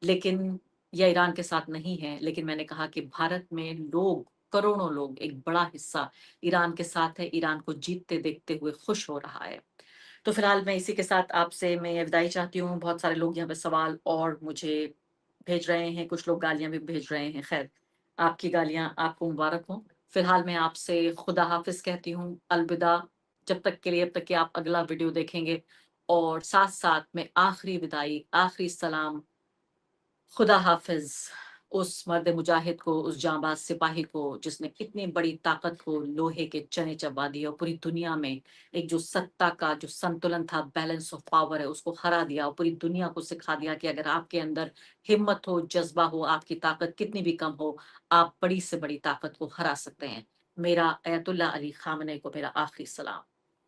लेकिन या ईरान के साथ नहीं है, लेकिन मैंने कहा कि भारत में लोग, करोड़ों लोग, एक बड़ा हिस्सा ईरान के साथ है, ईरान को जीतते देखते हुए खुश हो रहा है। तो फिलहाल मैं इसी के साथ आपसे मैं विदाई चाहती हूँ। बहुत सारे लोग यहाँ पे सवाल और मुझे भेज रहे हैं, कुछ लोग गालियाँ भी भेज रहे हैं। खैर, आपकी गालियाँ आपको मुबारक हों। फिलहाल मैं आपसे खुदा हाफ़िज़ कहती हूँ, अलविदा। जब तक के लिए, अब तक कि आप अगला वीडियो देखेंगे, और साथ-साथ में आखिरी विदाई, आखिरी सलाम, खुदा हाफ़िज़ उस मर्द मुजाहिद को, उस जाँबाज़ सिपाही को जिसने इतनी बड़ी ताकत को लोहे के चने चबा दिए और पूरी दुनिया में एक जो सत्ता का जो संतुलन था, बैलेंस ऑफ पावर है, उसको हरा दिया, और पूरी दुनिया को सिखा दिया कि अगर आपके अंदर हिम्मत हो, जज़्बा हो, आपकी ताकत कितनी भी कम हो, आप बड़ी से बड़ी ताकत को हरा सकते हैं। मेरा अयतुल्ला अली ख़ामेनी को मेरा आखिरी सलाम।